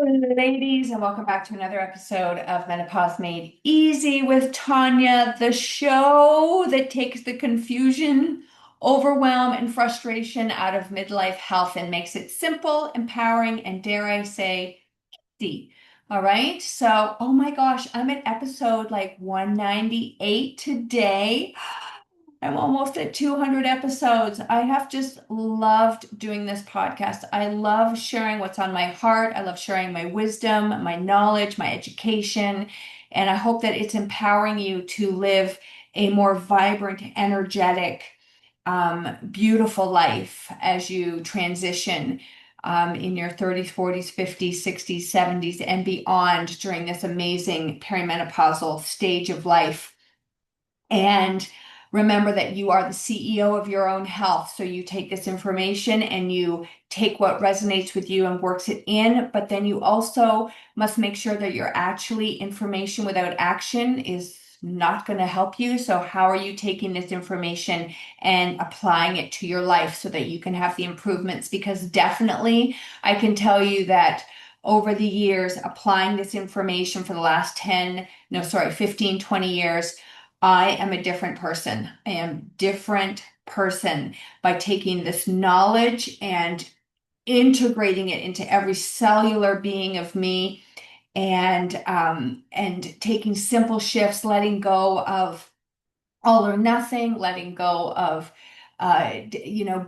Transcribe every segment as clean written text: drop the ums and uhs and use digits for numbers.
Ladies, and welcome back to another episode of Menopause Made Easy with Tanya, the show that takes the confusion, overwhelm, and frustration out of midlife health and makes it simple, empowering, and dare I say, easy. All right. So, oh my gosh, I'm at episode like 198 today. I'm almost at 200 episodes. I have just loved doing this podcast. I love sharing what's on my heart. I love sharing my wisdom, my knowledge, my education. And I hope that it's empowering you to live a more vibrant, energetic, beautiful life as you transition in your 30s, 40s, 50s, 60s, 70s, and beyond during this amazing perimenopausal stage of life. And remember that you are the CEO of your own health. So you take this information and you take what resonates with you and works it in, but then you also must make sure that you're actually information without action is not going to help you. So how are you taking this information and applying it to your life so that you can have the improvements? Because definitely I can tell you that over the years, applying this information for the last 15, 20 years, I am a different person. I am different person by taking this knowledge and integrating it into every cellular being of me and taking simple shifts, letting go of all or nothing, letting go of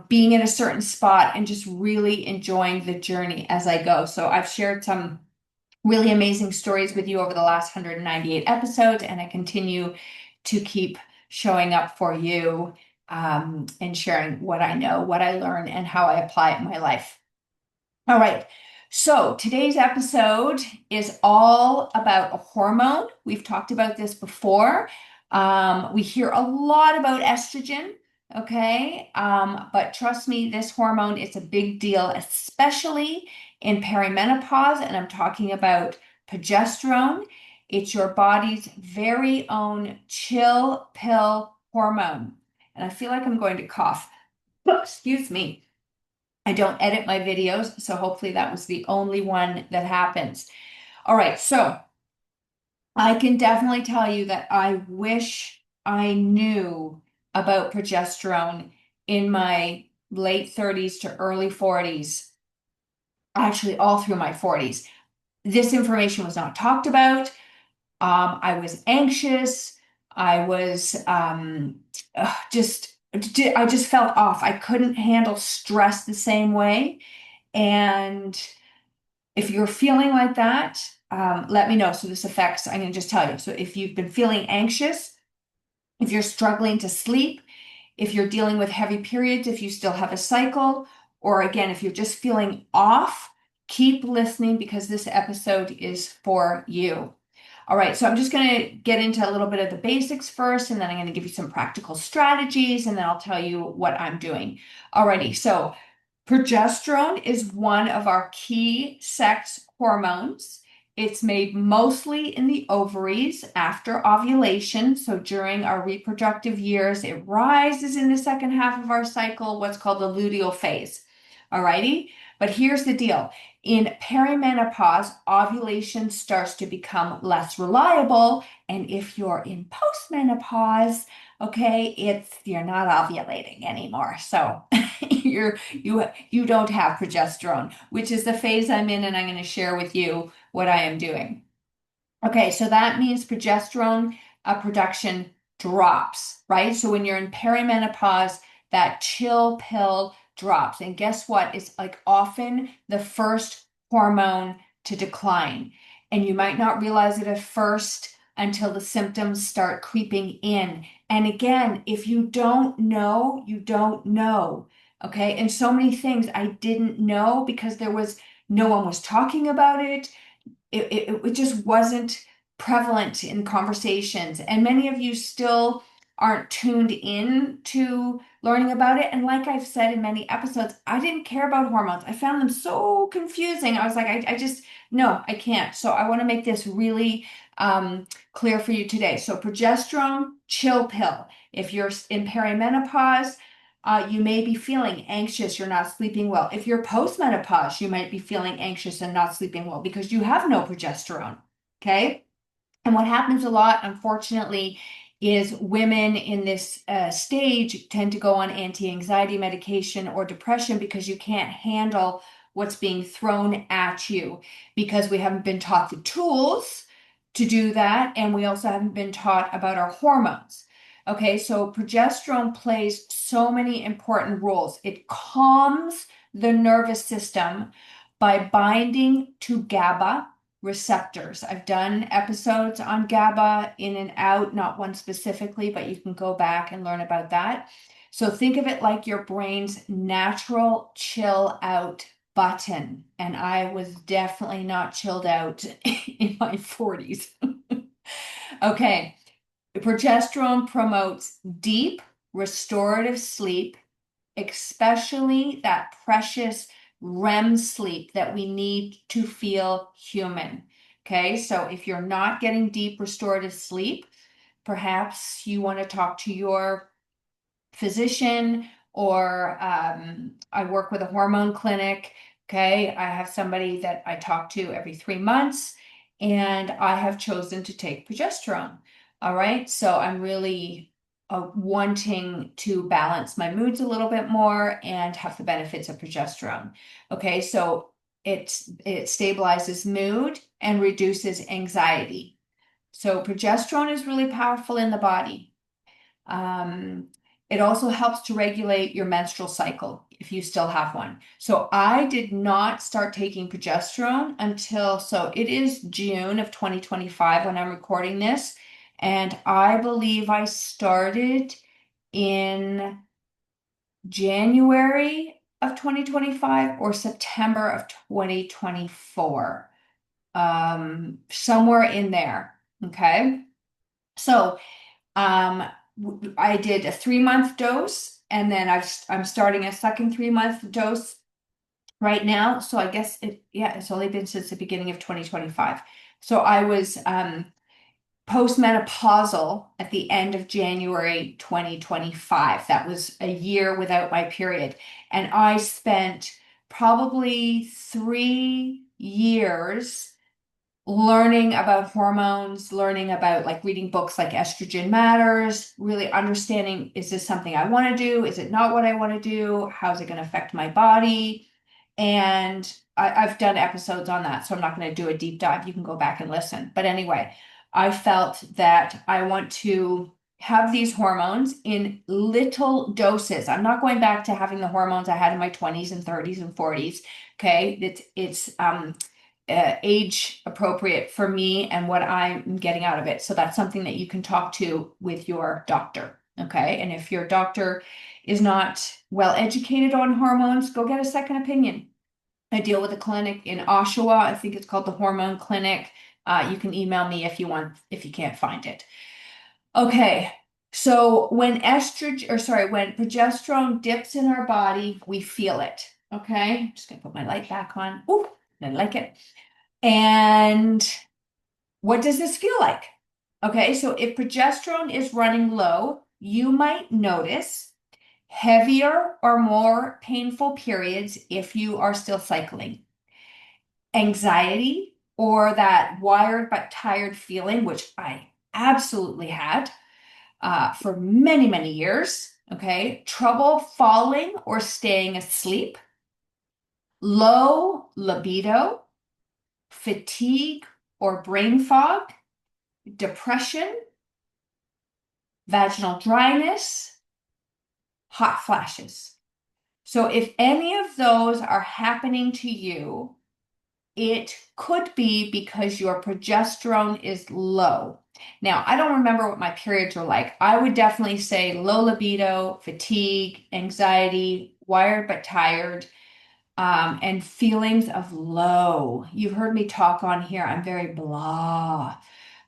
being in a certain spot and just really enjoying the journey as I go. So I've shared some really amazing stories with you over the last 198 episodes, and I continue to keep showing up for you and sharing what I know, what I learn, and how I apply it in my life. All right. So today's episode is all about a hormone. We've talked about this before. We hear a lot about estrogen, okay? But trust me, this hormone is a big deal, especially in perimenopause, and I'm talking about progesterone. It's your body's very own chill pill hormone. And I feel like I'm going to cough. Excuse me. I don't edit my videos, so hopefully that was the only one that happens. All right, so I can definitely tell you that I wish I knew about progesterone in my late 30s to early 40s, actually all through my 40s. This information was not talked about. I was anxious. I was I just felt off. I couldn't handle stress the same way. And if you're feeling like that, let me know. So this affects, I'm going to just tell you. So if you've been feeling anxious, if you're struggling to sleep, if you're dealing with heavy periods, if you still have a cycle, or again, if you're just feeling off, keep listening because this episode is for you. All right, so I'm just going to get into a little bit of the basics first, and then I'm going to give you some practical strategies, and then I'll tell you what I'm doing. Alrighty, so progesterone is one of our key sex hormones. It's made mostly in the ovaries after ovulation. So during our reproductive years, it rises in the second half of our cycle, what's called the luteal phase. Alrighty, but here's the deal. In perimenopause, ovulation starts to become less reliable. And if you're in postmenopause, okay, you're not ovulating anymore. So you don't have progesterone, which is the phase I'm in, and I'm going to share with you what I am doing. Okay, so that means progesterone production drops, right? So when you're in perimenopause, that chill pill drops. And guess what? It's like often the first hormone to decline. And you might not realize it at first until the symptoms start creeping in. And again, if you don't know, you don't know. Okay. And so many things I didn't know because no one was talking about it. It just wasn't prevalent in conversations. And many of you still aren't tuned in to learning about it. And like I've said in many episodes, I didn't care about hormones. I found them so confusing. I was like, I just, no, I can't. So I want to make this really clear for you today. So progesterone, chill pill. If you're in perimenopause, You may be feeling anxious, you're not sleeping well. If you're postmenopause, you might be feeling anxious and not sleeping well because you have no progesterone. Okay. And what happens a lot, unfortunately, is women in this stage tend to go on anti-anxiety medication or depression because you can't handle what's being thrown at you because we haven't been taught the tools to do that. And we also haven't been taught about our hormones. Okay, so progesterone plays so many important roles. It calms the nervous system by binding to GABA receptors. I've done episodes on GABA in and out, not one specifically, but you can go back and learn about that. So think of it like your brain's natural chill out button. And I was definitely not chilled out in my 40s. Okay. Progesterone promotes deep restorative sleep, especially that precious REM sleep that we need to feel human. Okay, so if you're not getting deep restorative sleep, perhaps you want to talk to your physician, or I work with a hormone clinic. Okay, I have somebody that I talk to every 3 months, and I have chosen to take progesterone. All right, so I'm really wanting to balance my moods a little bit more and have the benefits of progesterone. Okay, so it stabilizes mood and reduces anxiety. So progesterone is really powerful in the body. Um, it also helps to regulate your menstrual cycle if you still have one. So I did not start taking progesterone until, so it is June of 2025 when I'm recording this. And I believe I started in January of 2025 or September of 2024. Somewhere in there. Okay. So um, I did a 3 month dose, and then I'm starting a second 3 month dose right now. So I guess yeah, it's only been since the beginning of 2025. So I was postmenopausal at the end of January 2025. That was a year without my period. And I spent probably 3 years learning about hormones, learning about like reading books like Estrogen Matters, really understanding, is this something I want to do? Is it not what I want to do? How's it going to affect my body? And I've done episodes on that, so I'm not going to do a deep dive. You can go back and listen. But anyway, I felt that I want to have these hormones in little doses. I'm not going back to having the hormones I had in my 20s and 30s and 40s. Okay, it's age appropriate for me and what I'm getting out of it. So that's something that you can talk to with your doctor. Okay. And if your doctor is not well educated on hormones, go get a second opinion. I deal with a clinic in Oshawa. I think it's called the Hormone Clinic. You can email me if you want, if you can't find it. Okay. So when when progesterone dips in our body, we feel it. Okay. I'm just gonna put my light back on. Ooh, I like it. And what does this feel like? Okay, so if progesterone is running low, you might notice heavier or more painful periods if you are still cycling. Anxiety or that wired but tired feeling, which I absolutely had for many, many years. Okay, trouble falling or staying asleep, low libido, fatigue or brain fog, depression, vaginal dryness, hot flashes. So if any of those are happening to you, it could be because your progesterone is low. Now, I don't remember what my periods were like. I would definitely say low libido, fatigue, anxiety, wired but tired, and feelings of low. You've heard me talk on here. I'm very blah.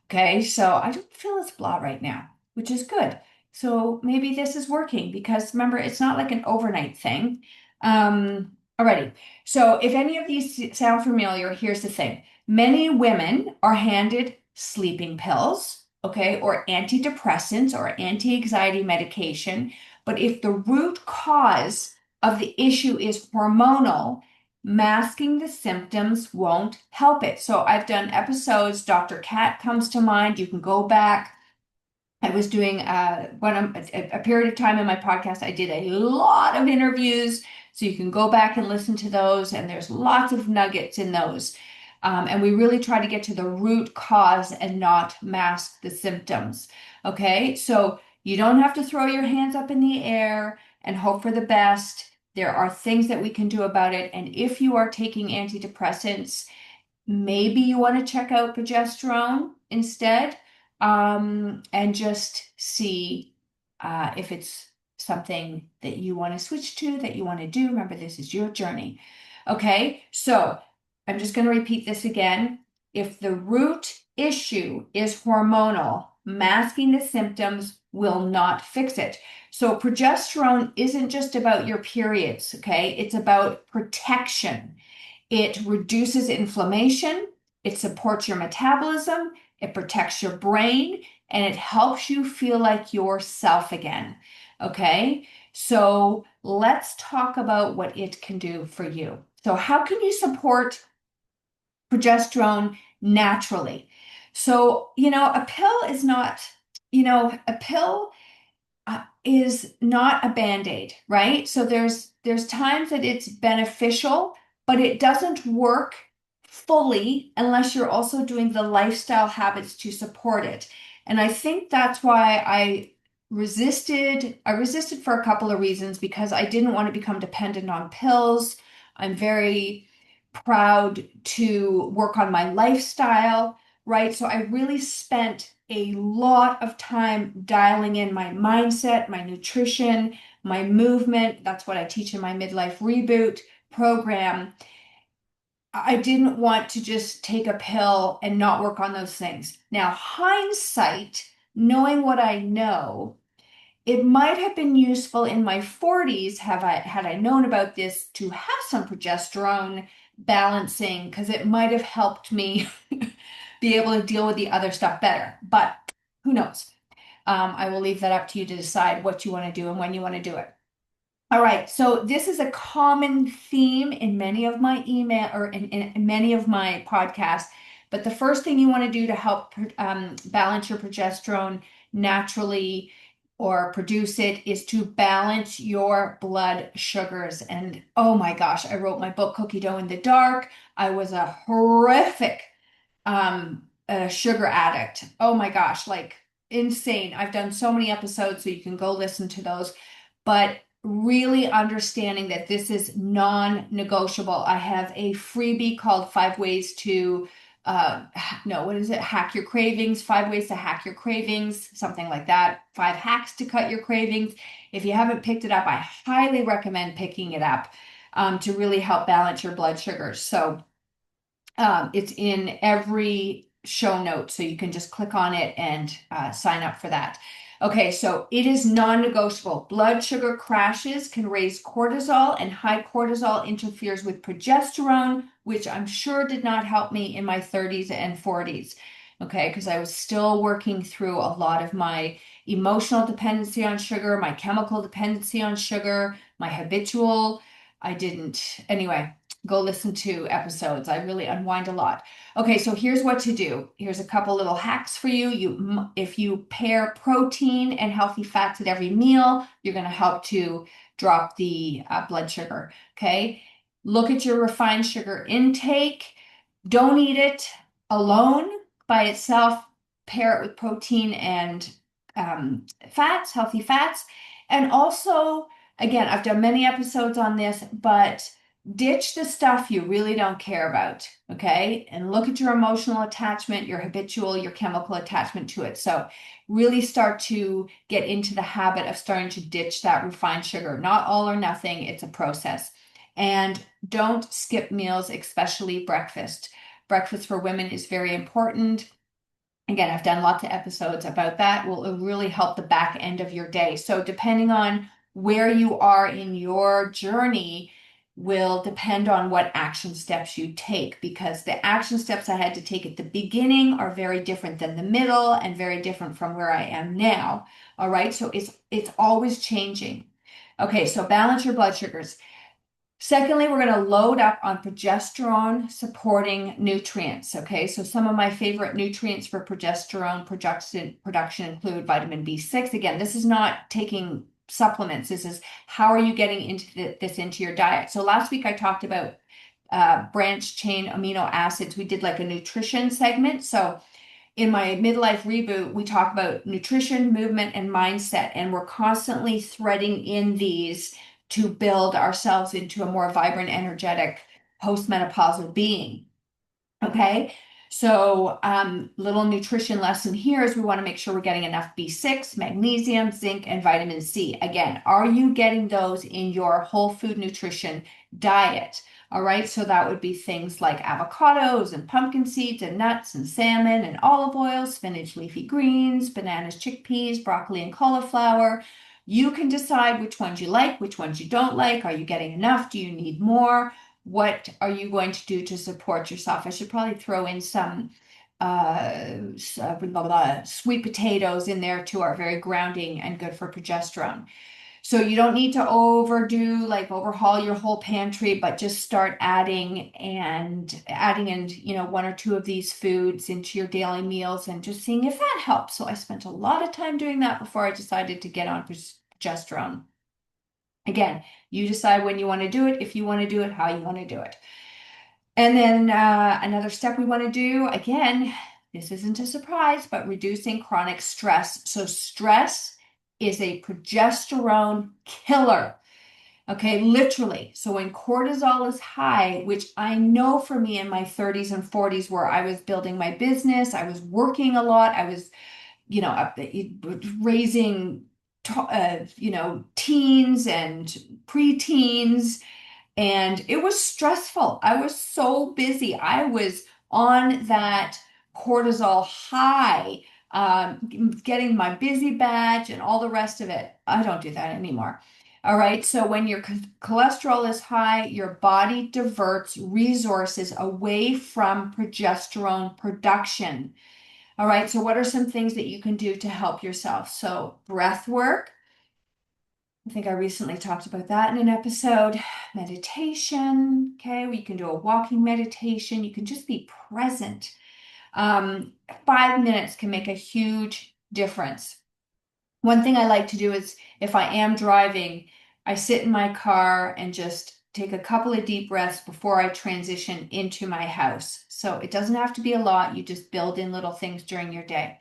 Okay, so I don't feel as blah right now, which is good. So maybe this is working because remember, it's not like an overnight thing. Alrighty. So if any of these sound familiar, here's the thing. Many women are handed sleeping pills, okay, or antidepressants or anti-anxiety medication, But if the root cause of the issue is hormonal, masking the symptoms won't help it. So I've done episodes, Dr. Kat comes to mind. You can go back. I was doing a period of time in my podcast. I did a lot of interviews, so you can go back and listen to those, and there's lots of nuggets in those. And we really try to get to the root cause and not mask the symptoms. Okay, so you don't have to throw your hands up in the air and hope for the best. There are things that we can do about it. And if you are taking antidepressants, maybe you want to check out progesterone instead, and just see if it's something that you want to switch to, that you want to do. Remember, this is your journey. Okay, so I'm just going to repeat this again. If the root issue is hormonal, masking the symptoms will not fix it. So progesterone isn't just about your periods, okay? It's about protection. It reduces inflammation, it supports your metabolism, it protects your brain, and it helps you feel like yourself again. Okay, so let's talk about what it can do for you. So, how can you support progesterone naturally? So, a pill is not, a pill is not a band-aid, right? So there's times that it's beneficial, but it doesn't work fully unless you're also doing the lifestyle habits to support it. And I think that's why I resisted. I resisted for a couple of reasons because I didn't want to become dependent on pills. I'm very proud to work on my lifestyle, right? So I really spent a lot of time dialing in my mindset, my nutrition, my movement. That's what I teach in my midlife reboot program. I didn't want to just take a pill and not work on those things. Now, hindsight, knowing what I know, it might have been useful in my 40s had I known about this to have some progesterone balancing because it might have helped me be able to deal with the other stuff better. But who knows? I will leave that up to you to decide what you want to do and when you want to do it. All right, so this is a common theme in many of my email or in many of my podcasts. But the first thing you want to do to help balance your progesterone naturally or produce it is to balance your blood sugars. And oh my gosh, I wrote my book, Cookie Dough in the Dark. I was a horrific a sugar addict. Oh my gosh, like insane. I've done so many episodes, so you can go listen to those. But really understanding that this is non-negotiable. I have a freebie called Five Ways to no, what is it? Hack your cravings, 5 ways to hack your cravings, something like that. 5 hacks to cut your cravings. If you haven't picked it up, I highly recommend picking it up to really help balance your blood sugars. So it's in every show note, so you can just click on it and sign up for that. Okay, so it is non-negotiable. Blood sugar crashes can raise cortisol, and high cortisol interferes with progesterone, which I'm sure did not help me in my 30s and 40s. Okay, because I was still working through a lot of my emotional dependency on sugar, my chemical dependency on sugar, my habitual. I didn't. Anyway, go listen to episodes. I really unwind a lot. Okay, so here's what to do. Here's a couple little hacks for you. If you pair protein and healthy fats at every meal, you're going to help to drop the blood sugar. Okay, look at your refined sugar intake. Don't eat it alone by itself. Pair it with protein and fats, healthy fats. And also, again, I've done many episodes on this, but ditch the stuff you really don't care about, okay? And look at your emotional attachment, your habitual, your chemical attachment to it. So really start to get into the habit of starting to ditch that refined sugar. Not all or nothing, it's a process. And don't skip meals, especially breakfast. Breakfast for women is very important. Again, I've done lots of episodes about that. Will really help the back end of your day. So depending on where you are in your journey, will depend on what action steps you take, because the action steps I had to take at the beginning are very different than the middle and very different from where I am now. All right, so it's always changing. Okay, so balance your blood sugars. Secondly, we're going to load up on progesterone supporting nutrients. Okay, so some of my favorite nutrients for progesterone production include vitamin B6. Again, this is not taking supplements. This is how are you getting this into your diet. So last week I talked about branched chain amino acids. We did like a nutrition segment. So in my midlife reboot, we talk about nutrition, movement, and mindset, and we're constantly threading in these to build ourselves into a more vibrant, energetic postmenopausal being. Okay, so little nutrition lesson here is we want to make sure we're getting enough B6, magnesium, zinc, and vitamin C. Again, are you getting those in your whole food nutrition diet? All right, so that would be things like avocados and pumpkin seeds and nuts and salmon and olive oil, spinach, leafy greens, bananas, chickpeas, broccoli, and cauliflower. You can decide which ones you like, which ones you don't like. Are you getting enough? Do you need more? What are you going to do to support yourself? I should probably throw in some blah, blah, sweet potatoes in there too, are very grounding and good for progesterone. So you don't need to overhaul your whole pantry, but just start adding in, one or two of these foods into your daily meals and just seeing if that helps. So I spent a lot of time doing that before I decided to get on progesterone. Again, you decide when you want to do it, if you want to do it, how you want to do it. And then another step we want to do, again, this isn't a surprise, but reducing chronic stress. So stress is a progesterone killer. Okay, literally. So when cortisol is high, which I know for me in my 30s and 40s, where I was building my business, I was working a lot, I was, raising, teens and preteens, and it was stressful. I was so busy. I was on that cortisol high, getting my busy badge and all the rest of it. I don't do that anymore. All right. So when your cholesterol is high, your body diverts resources away from progesterone production. All right. So what are some things that you can do to help yourself? So breath work. I think I recently talked about that in an episode. Meditation, okay, we can do a walking meditation. You can just be present. 5 minutes can make a huge difference. One thing I like to do is if I am driving, I sit in my car and just take a couple of deep breaths before I transition into my house. So it doesn't have to be a lot. You just build in little things during your day.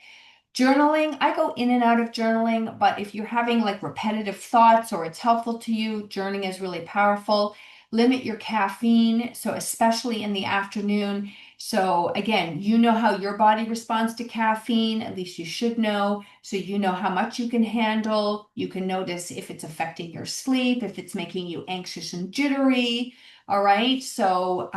Journaling, I go in and out of journaling, but if you're having like repetitive thoughts or it's helpful to you, journaling is really powerful. Limit your caffeine, so especially in the afternoon. So again, you know how your body responds to caffeine, at least you should know. So you know how much you can handle. You can notice if it's affecting your sleep, if it's making you anxious and jittery. All right, so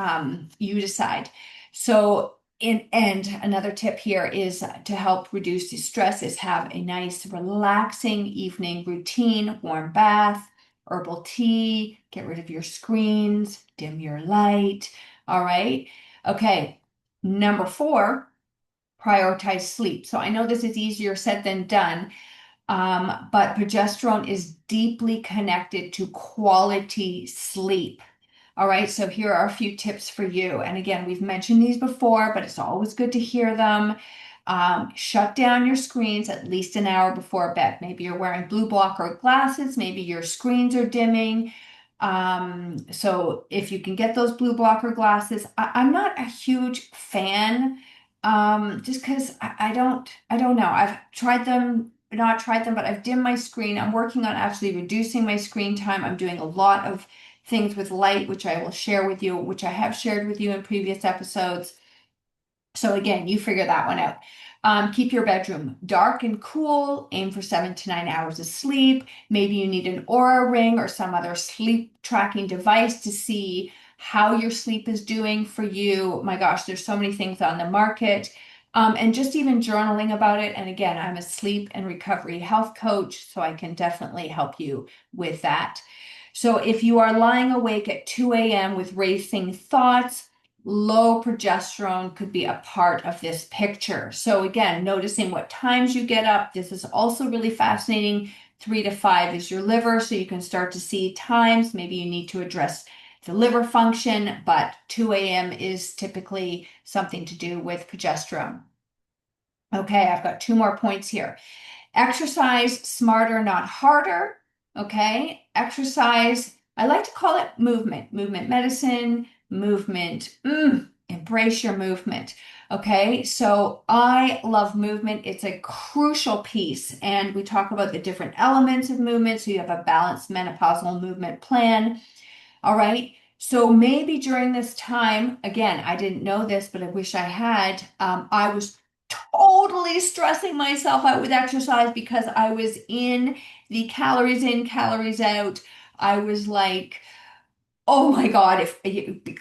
you decide. So and another tip here is to help reduce the stress is have a nice relaxing evening routine, warm bath, herbal tea, get rid of your screens, dim your light. All right. Okay. Number 4, prioritize sleep. So I know this is easier said than done, but progesterone is deeply connected to quality sleep. All right, so here are a few tips for you. And again, we've mentioned these before, but it's always good to hear them. Shut down your screens at least an hour before bed. Maybe you're wearing blue blocker glasses, maybe your screens are dimming. So if you can get those blue blocker glasses, I'm not a huge fan, just because I don't know. I've tried them, not tried them, but I've dimmed my screen. I'm working on actually reducing my screen time. I'm doing a lot of things with light, which I will share with you, which I have shared with you in previous episodes. So again, you figure that one out. Keep your bedroom dark and cool. Aim for 7 to 9 hours of sleep. Maybe you need an Aura ring or some other sleep tracking device to see how your sleep is doing for you. My gosh, there's so many things on the market. And just even journaling about it. And again, I'm a sleep and recovery health coach, so I can definitely help you with that. So if you are lying awake at 2 a.m. with racing thoughts, low progesterone could be a part of this picture. So again, noticing what times you get up. This is also really fascinating. 3 to 5 is your liver, so you can start to see times. Maybe you need to address the liver function, but 2 a.m. is typically something to do with progesterone. Okay, I've got two more points here. Exercise smarter, not harder. Okay. Exercise, I like to call it movement, movement medicine, movement. Embrace your movement. Okay. So I love movement. It's a crucial piece. And we talk about the different elements of movement. So you have a balanced menopausal movement plan. All right. So maybe during this time, again, I didn't know this, but I wish I had. I was totally stressing myself out with exercise because I was in the calories in, calories out. I was like, oh my God, if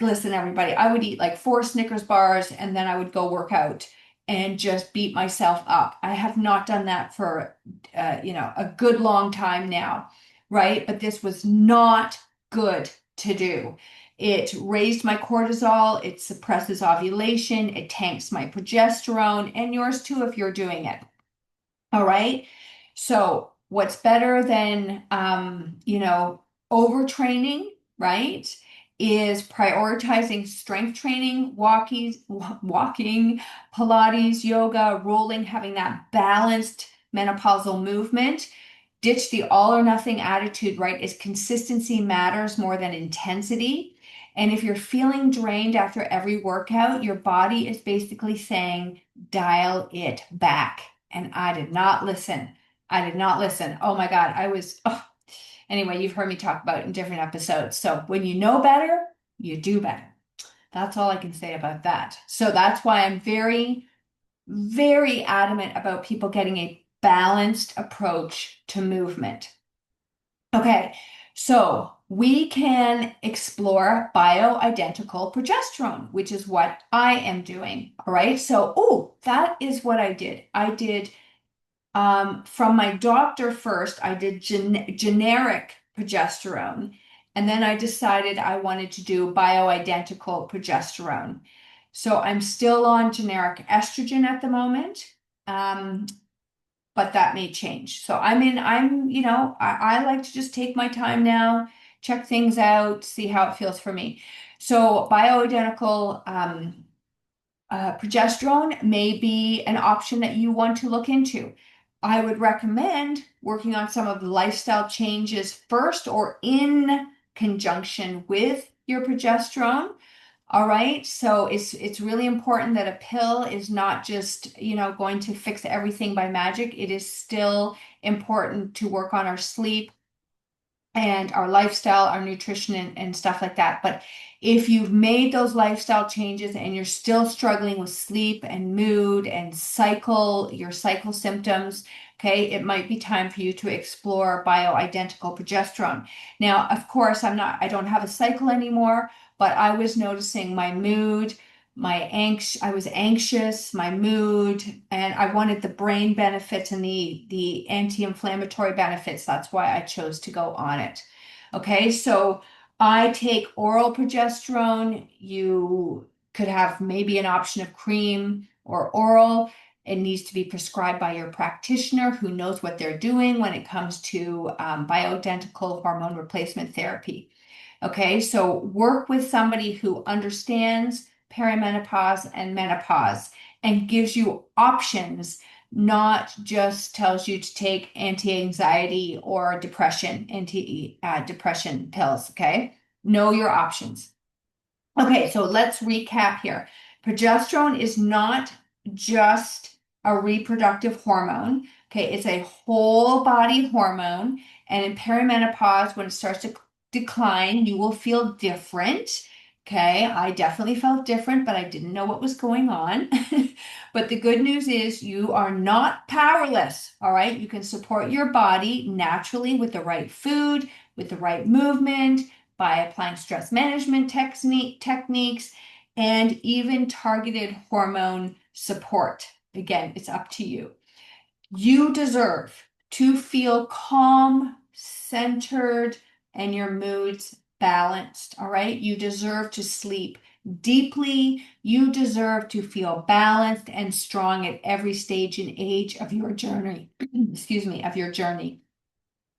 listen, everybody, I would eat like 4 Snickers bars and then I would go work out and just beat myself up. I have not done that for, a good long time now, right? But this was not good to do. It raised my cortisol, it suppresses ovulation, it tanks my progesterone, and yours too if you're doing it. All right. So what's better than, overtraining, right? Is prioritizing strength training, walking, Pilates, yoga, rolling, having that balanced menopausal movement. Ditch the all or nothing attitude, right? Is consistency matters more than intensity. And if you're feeling drained after every workout, your body is basically saying, dial it back. And I did not listen. I did not listen. Oh my God. Anyway, you've heard me talk about it in different episodes. So when you know better, you do better. That's all I can say about that. So that's why I'm very, very adamant about people getting a balanced approach to movement. Okay, so we can explore bioidentical progesterone, which is what I am doing. All right, so that is what I did. I did from my doctor first, I did generic progesterone, and then I decided I wanted to do bioidentical progesterone. So I'm still on generic estrogen at the moment, um, but that may change. So I like to just take my time now, check things out, see how it feels for me. So bioidentical progesterone may be an option that you want to look into. I would recommend working on some of the lifestyle changes first or in conjunction with your progesterone. All right. So it's really important that a pill is not just, going to fix everything by magic. It is still important to work on our sleep and our lifestyle, our nutrition, and stuff like that. But if you've made those lifestyle changes and you're still struggling with sleep and mood and your cycle symptoms, okay, it might be time for you to explore bioidentical progesterone. Now, of course, I don't have a cycle anymore, but I was noticing my mood, I was anxious, my mood, and I wanted the brain benefits and the anti-inflammatory benefits. That's why I chose to go on it. Okay, so I take oral progesterone. You could have maybe an option of cream or oral. It needs to be prescribed by your practitioner who knows what they're doing when it comes to bioidentical hormone replacement therapy. Okay, so work with somebody who understands perimenopause and menopause and gives you options, not just tells you to take anti-anxiety or anti-depression pills. Okay, know your options. Okay, so let's recap here. Progesterone is not just a reproductive hormone. Okay, it's a whole body hormone. And in perimenopause, when it starts to decline, you will feel different. Okay, I definitely felt different, but I didn't know what was going on. But the good news is you are not powerless. All right, you can support your body naturally with the right food, with the right movement by applying stress management techniques and even targeted hormone support. Again, it's up to you. You deserve to feel calm, centered, and your moods balanced. All right. You deserve to sleep deeply. You deserve to feel balanced and strong at every stage and age of your journey. Excuse me, of your journey.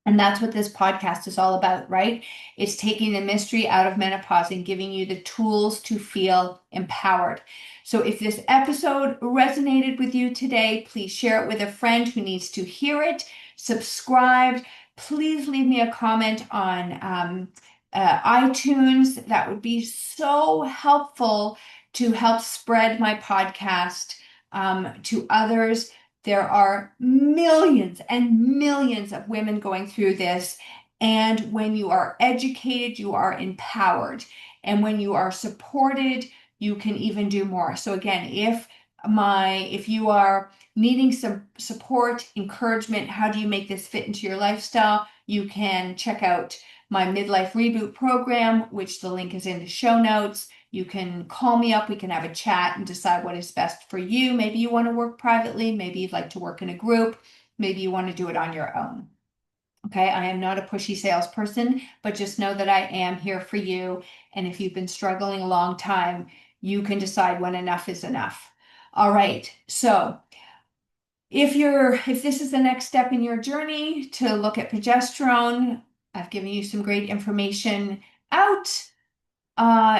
And that's what this podcast is all about, right? It's taking the mystery out of menopause and giving you the tools to feel empowered. So if this episode resonated with you today, please share it with a friend who needs to hear it. Subscribe. Please leave me a comment on iTunes. That would be so helpful to help spread my podcast to others. There are millions and millions of women going through this. And when you are educated, you are empowered. And when you are supported, you can even do more. So again, if you are needing some support, encouragement, how do you make this fit into your lifestyle? You can check out my midlife reboot program, which the link is in the show notes. You can call me up. We can have a chat and decide what is best for you. Maybe you want to work privately. Maybe you'd like to work in a group. Maybe you want to do it on your own. Okay, I am not a pushy salesperson, but just know that I am here for you. And if you've been struggling a long time, you can decide when enough is enough. All right. So if this is the next step in your journey to look at progesterone, I've given you some great information out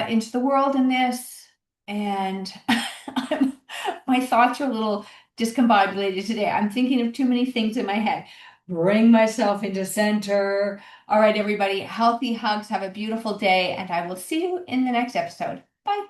into the world in this, and my thoughts are a little discombobulated today. I'm thinking of too many things in my head. Bring myself into center. All right, everybody, healthy hugs. Have a beautiful day, and I will see you in the next episode. Bye.